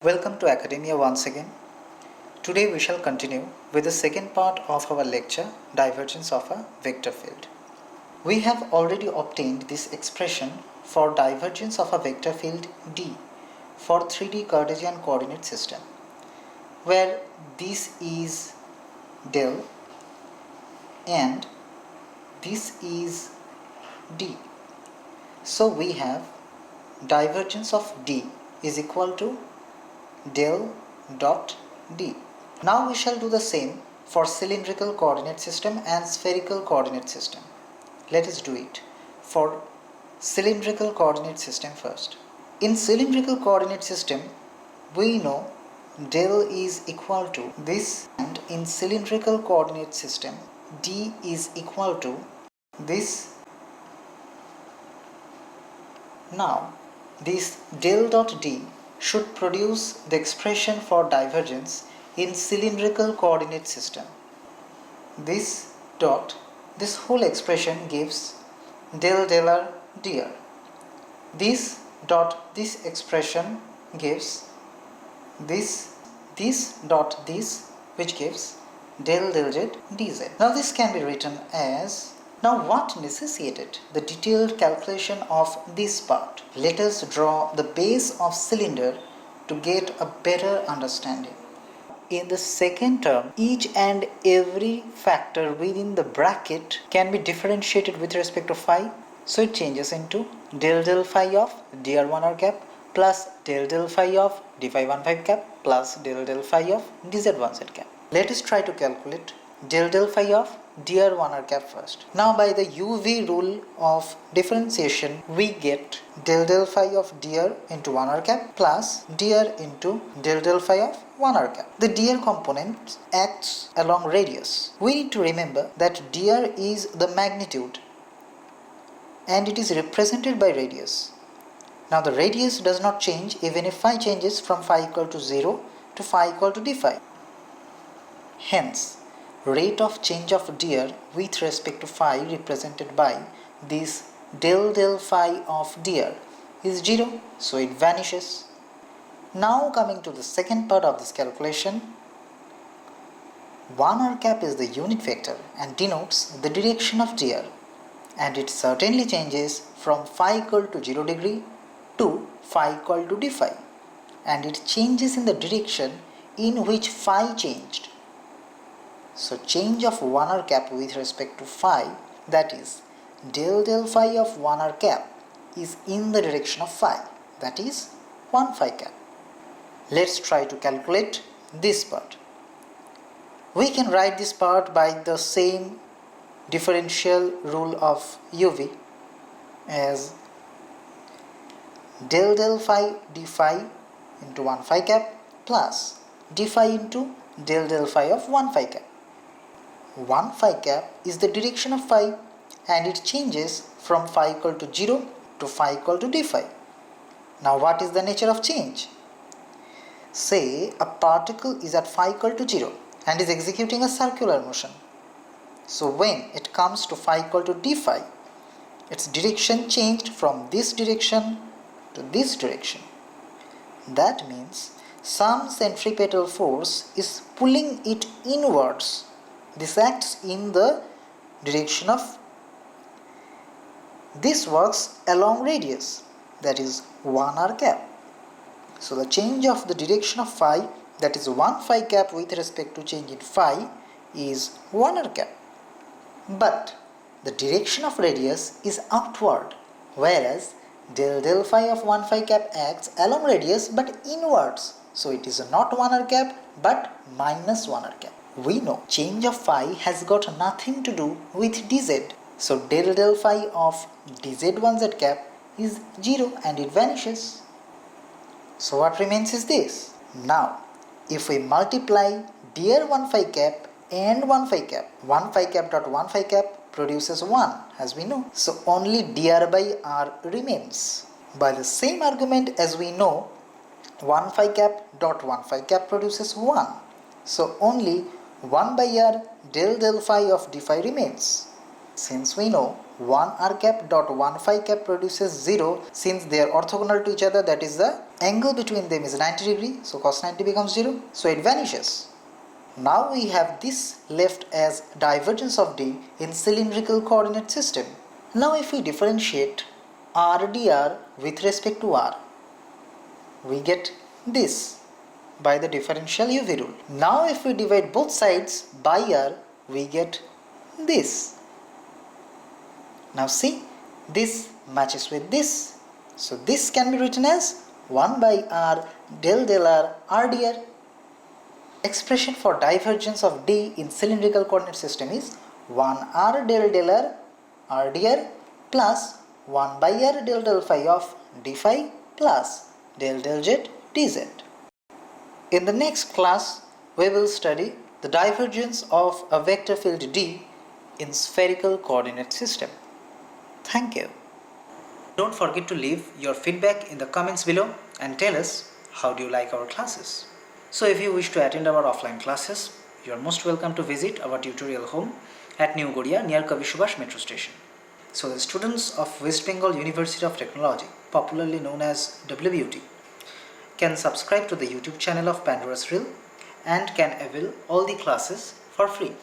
Welcome to Academia once again. Today we shall continue with the second part of our lecture, Divergence of a Vector Field. We have already obtained this expression for divergence of a vector field D for 3D Cartesian coordinate system, where this is del and this is D. So we have divergence of D is equal to del dot D. Now we shall do the same for cylindrical coordinate system and spherical coordinate system. Let us do it for cylindrical coordinate system first. In cylindrical coordinate system, we know del is equal to this, and in cylindrical coordinate system, D is equal to this. Now, this del dot D should produce the expression for divergence in cylindrical coordinate system. This whole expression gives del delar dr. This expression gives this which gives del z dz. Now this can be written as, now what necessitated the detailed calculation of this part? Let us draw the base of cylinder to get a better understanding. In the second term, each and every factor within the bracket can be differentiated with respect to phi. So it changes into del phi of dr1 r cap plus del phi of d phi 1 5 cap plus del phi of dz1 z cap. Let us try to calculate del phi of dr1 r cap first. Now by the UV rule of differentiation, we get del phi of dr into 1 r cap plus dr into del phi of 1 r cap. The dr component acts along radius. We need to remember that dr is the magnitude and it is represented by radius. Now the radius does not change even if phi changes from phi equal to 0 to phi equal to d phi. Hence, rate of change of dr with respect to phi represented by this del phi of dr is 0, so it vanishes. Now coming to the second part of this calculation, 1 r cap is the unit vector and denotes the direction of dr, and it certainly changes from phi equal to 0 degree to phi equal to d phi, and it changes in the direction in which phi changed. So change of 1 r cap with respect to phi, that is del phi of 1 r cap, is in the direction of phi, that is 1 phi cap. Let's try to calculate this part. We can write this part by the same differential rule of UV as del phi d phi into 1 phi cap plus d phi into del phi of 1 phi cap. 1 phi cap is the direction of phi and it changes from phi equal to 0 to phi equal to d phi. Now what is the nature of change? Say a particle is at phi equal to 0 and is executing a circular motion. So when it comes to phi equal to d phi, its direction changed from this direction to this direction. That means some centripetal force is pulling it inwards. This acts in the direction of, this works along radius, that is 1 r cap. So the change of the direction of phi, that is 1 phi cap with respect to change in phi, is 1 r cap. But the direction of radius is outward, whereas del phi of 1 phi cap acts along radius but inwards. So it is not 1 r cap but minus 1 r cap. We know change of phi has got nothing to do with dz. So del phi of dz1 z cap is 0 and it vanishes. So what remains is this. Now if we multiply dr 1 phi cap and 1 phi cap, 1 phi cap dot 1 phi cap produces 1 as we know. So only dr by r remains. By the same argument as we know, 1 phi cap dot 1 phi cap produces 1. So only 1 by r del phi of d phi remains. Since we know 1 r cap dot 1 phi cap produces 0 since they are orthogonal to each other, that is the angle between them is 90 degree, so cos 90 becomes 0, so it vanishes. Now we have this left as divergence of D in cylindrical coordinate system. Now if we differentiate r dr with respect to r, we get this by the differential UV rule. Now if we divide both sides by r, we get this. Now see, this matches with this. So this can be written as 1 by r del del r r dr. Expression for divergence of D in cylindrical coordinate system is 1 r del del r r dr plus 1 by r del del phi of d phi plus del del z dz. In the next class, we will study the divergence of a vector field D in spherical coordinate system. Thank you. Don't forget to leave your feedback in the comments below and tell us how do you like our classes. So if you wish to attend our offline classes, you are most welcome to visit our tutorial home at New Godia near Kavi Subhash metro station. So the students of West Bengal University of Technology, popularly known as WBUT, can subscribe to the YouTube channel of Pandora's Reel and can avail all the classes for free.